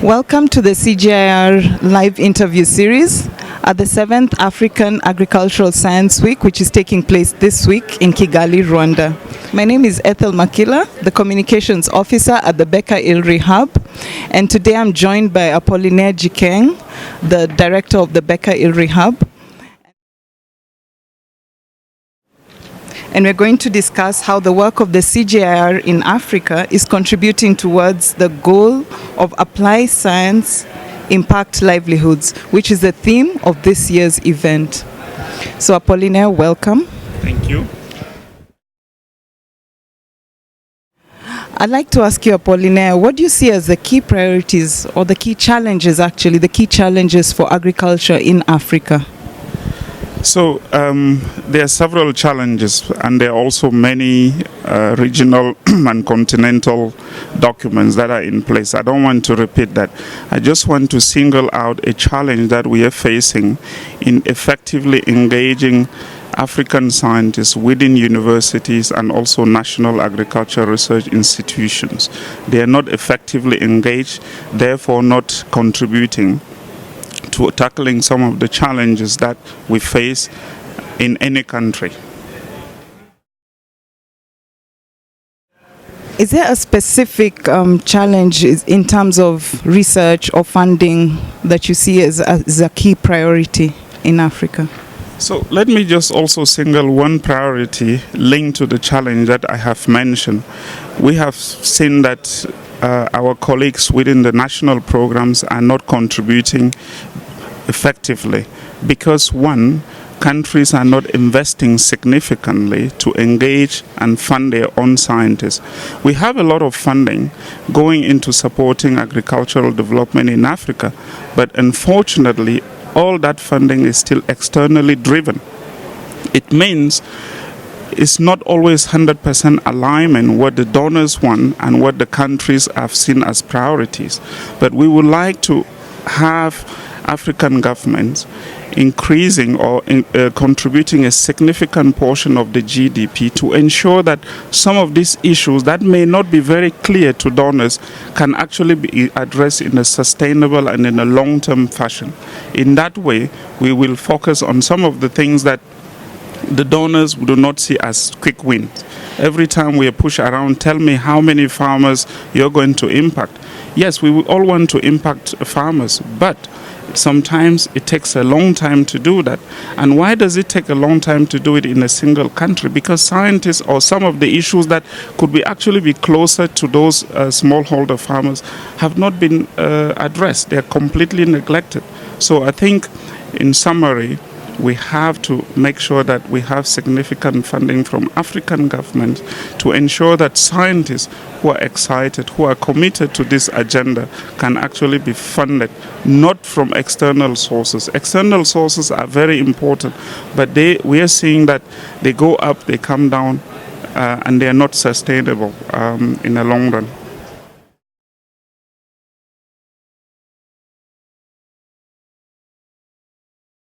Welcome to the CGIAR live interview series at the 7th African Agricultural Science Week, which is taking place this week in Kigali, Rwanda. My name is Ethel Makila, the Communications Officer at the BecA-ILRI Hub, and today I'm joined by Appolinaire Djikeng, the Director of the BecA-ILRI Hub. And we're going to discuss how the work of the CGIAR in Africa is contributing towards the goal of applied science impact livelihoods, which is the theme of this year's event. So Appolinaire, welcome. Thank you. I'd like to ask you, Appolinaire, what do you see as the key priorities or the key challenges, the key challenges for agriculture in Africa? So there are several challenges, and there are also many regional and continental documents that are in place. I don't want to repeat that. I just want to single out a challenge that we are facing in effectively engaging African scientists within universities and also national agricultural research institutions. They are not effectively engaged, therefore not contributing to tackling some of the challenges that we face in any country. Is there a specific challenge in terms of research or funding that you see as a key priority in Africa? So let me just also single one priority linked to the challenge that I have mentioned. We have seen that our colleagues within the national programs are not contributing effectively because, one, countries are not investing significantly to engage and fund their own scientists. We have a lot of funding going into supporting agricultural development in Africa, but unfortunately all that funding is still externally driven. It means it's not always 100% alignment what the donors want and what the countries have seen as priorities. But we would like to have African governments increasing or contributing a significant portion of the GDP to ensure that some of these issues that may not be very clear to donors can actually be addressed in a sustainable and in a long-term fashion. In that way, we will focus on some of the things that the donors do not see as quick wins. Every time we push around, tell me how many farmers you're going to impact. Yes, we all want to impact farmers, but sometimes it takes a long time to do that. And why does it take a long time to do it in a single country? Because scientists or some of the issues that could actually be closer to those smallholder farmers have not been addressed. They're completely neglected. So I think, in summary, we have to make sure that we have significant funding from African governments to ensure that scientists who are excited, who are committed to this agenda can actually be funded, not from external sources. External sources are very important, but we are seeing that they go up, they come down, and they are not sustainable in the long run.